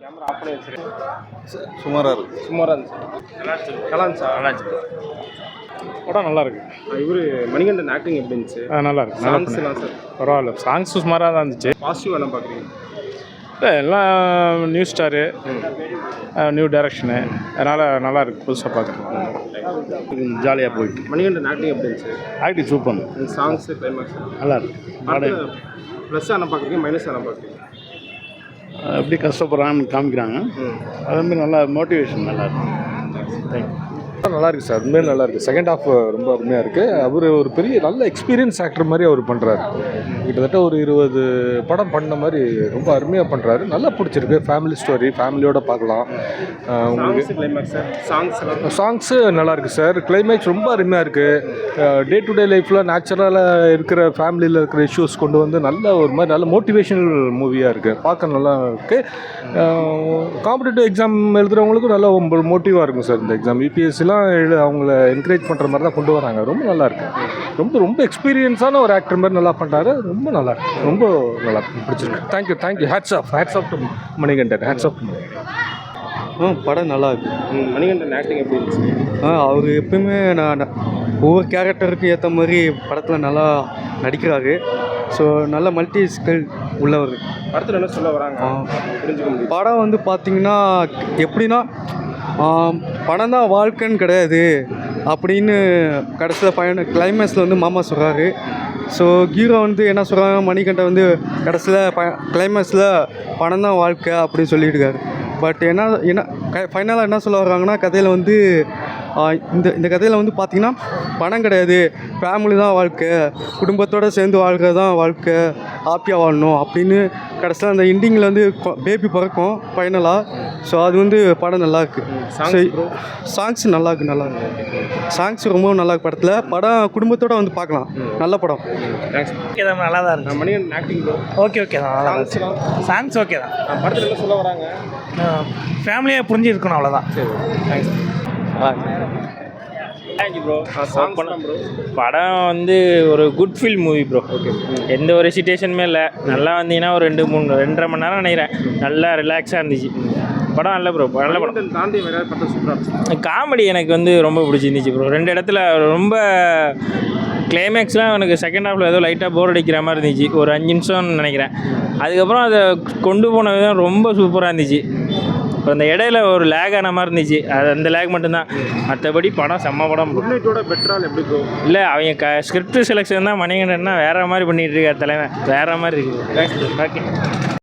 Camera off பண்ணி வச்சிருக்கேன். சுமாராக இருக்குது. சுமாராக இருந்துச்சு. நல்லா இருந்துச்சு. படம் நல்லா இருக்கு. இவர் மணிகண்டன் ஆக்டிங் எப்படி இருந்துச்சு? நல்லா இருக்கு. சாங்ஸ்லாம் சார் பரவாயில்ல. சாங்ஸ் சுமாராக தான் இருந்துச்சு. பாசிட்டிவ் என்ன பார்க்குறீங்க? எல்லாம் நியூ ஸ்டாரு, நியூ டைரக்ஷனு, அதனால் நல்லா இருக்குது. புதுசாக பார்க்குறேன். ஜாலியாக போயிட்டு. மணிகண்டன் ஆக்டிங் எப்படி இருந்துச்சு? Acting super. சாங்ஸு கிளைமேக்ஸ் நல்லா இருக்கு. ப்ளஸ் என்ன பார்க்குறீங்க, மைனஸ் என்ன பார்க்குறீங்க? எப்படி கஷ்டப்படுறான்னு காமிக்கிறாங்க. அதேமாதிரி நல்லா மோட்டிவேஷன் நல்லா இருக்கு. தேங்க்யூ. நல்லா இருக்குது சார். உண்மையிலே நல்லா இருக்குது. செகண்ட் ஹாஃப் ரொம்ப அருமையாக இருக்குது. அவர் ஒரு பெரிய நல்ல எக்ஸ்பீரியன்ஸ் ஆக்டர் மாதிரி அவர் பண்ணுறாரு. கிட்டத்தட்ட ஒரு 20 படம் பண்ண மாதிரி ரொம்ப அருமையாக பண்ணுறாரு. நல்லா பிடிச்சிருக்கு. ஃபேமிலி ஸ்டோரி, ஃபேமிலியோடு பார்க்கலாம். உங்களுக்கு சாங்ஸு நல்லா இருக்குது சார். கிளைமேக்ஸ் ரொம்ப அருமையாக இருக்குது. டே டு டே லைஃப்பில் நேச்சுரலாக இருக்கிற ஃபேமிலியில் இருக்கிற இஷ்யூஸ் கொண்டு வந்து நல்ல ஒரு மாதிரி நல்ல மோட்டிவேஷனல் மூவியாக இருக்குது. பார்க்க நல்லா இருக்குது. காம்படிட்டிவ் எக்ஸாம் எழுதுகிறவங்களுக்கும் நல்ல மோட்டிவாக இருக்கும் சார். இந்த எக்ஸாம் யூபிஎஸ்சிலாம் அவங்கள என்கரேஜ் பண்ணுற மாதிரி தான் கொண்டு வராங்க. ரொம்ப நல்லா இருக்கு. ரொம்ப எக்ஸ்பீரியன்ஸான ஒரு ஆக்டர் மாதிரி நல்லா பண்ணுறாரு. ரொம்ப நல்லா இருக்கு. ரொம்ப நல்லா இருக்கு. பிடிச்சிருக்கு. Thank you. Hats off to Manikandan. Hats off to Manikandan. படம் நல்லா இருக்கு. மணிகண்டன் ஆக்டிங் எப்படி இருந்துச்சு? அவர் எப்பவுமே நான் ஒவ்வொரு கேரக்டருக்கு ஏற்ற மாதிரி படத்தில் நல்லா நடிக்கிறாரு. ஸோ நல்ல மல்டி ஸ்கில் உள்ளவர். படத்தில் என்ன சொல்ல வராங்க புரிஞ்சுக்க முடியும். படம் வந்து பார்த்திங்கன்னா எப்படின்னா பணம் தான் வாழ்க்கைன்னு கிடையாது அப்படின்னு கடைசியில் கிளைமேக்ஸில் வந்து மாமா சொல்கிறாரு. ஸோ ஹீரோ வந்து என்ன சொல்கிறாங்க, மணிகண்டன் வந்து கடைசியில் கிளைமேக்ஸில் பணம் தான் வாழ்க்கை அப்படின்னு சொல்லியிருக்காரு. பட் என்ன ஃபைனலாக என்ன சொல்ல வர்றாங்கன்னா, கதையில் வந்து இந்த கதையில் வந்து பார்த்திங்கன்னா பணம் கிடையாது, ஃபேமிலி தான் வாழ்க்கை, குடும்பத்தோடு சேர்ந்து வாழ்கிறது தான் வாழ்க்கை, ஹாப்பியாக வாழணும் அப்படின்னு கடைசியில் அந்த எண்டிங்கில் வந்து பேபி பிறக்கும் ஃபைனலாக. ஸோ அது வந்து படம் நல்லாயிருக்கு. சாங்ஸ் நல்லாயிருக்கு. சாங்ஸ் ரொம்ப நல்லா இருக்கு. படம் குடும்பத்தோடு வந்து பார்க்கலாம். நல்ல படம். நல்லா தான் இருக்கு. மணிகண்டன் ஆக்டிங் ஓகே தான். சாங்ஸ் ஓகே தான். படத்தில் என்ன சொல்ல வராங்க? ஃபேமிலியாக புரிஞ்சு இருக்கணும், அவ்வளோதான். சரி, தேங்க்ஸ். Thank you bro. படம் வந்து ஒரு good feel movie bro. Okay. எந்த ஒரு சிச்சுவேஷனுமே இல்லை. நல்லா வந்தீங்கன்னா ஒரு 2-3-2.5 மணி நேரம் நினைக்கிறேன். நல்லா ரிலாக்ஸாக இருந்துச்சு படம். நல்ல ப்ரோ. நல்ல படம். தாண்டி வேற படம் சூப்பராக. காமெடி எனக்கு வந்து ரொம்ப பிடிச்சிருந்துச்சு ப்ரோ. 2 இடத்துல ரொம்ப கிளைமேக்ஸ்லாம் எனக்கு செகண்ட் ஹாஃபில் ஏதோ லைட்டாக போர் அடிக்கிற மாதிரி இருந்துச்சு. ஒரு 5 நிமிஷம்னு நினைக்கிறேன். அதுக்கப்புறம் அதை கொண்டு போன விதம் ரொம்ப சூப்பராக இருந்துச்சு. அந்த இடையில ஒரு லேக் ஆன மாதிரி இருந்துச்சு. அது அந்த லேக் மட்டும்தான். மற்றபடி படம் செம்ம படம். பெட்டரால் எப்படி ப்ரோ? இல்லை, அவங்க ஸ்கிரிப்ட் செலெக்ஷன் தான் மணிகண்டன்னா வேறு மாதிரி பண்ணிகிட்டு இருக்கார் தலைவன். வேறு மாதிரி இருக்குது. ஓகே.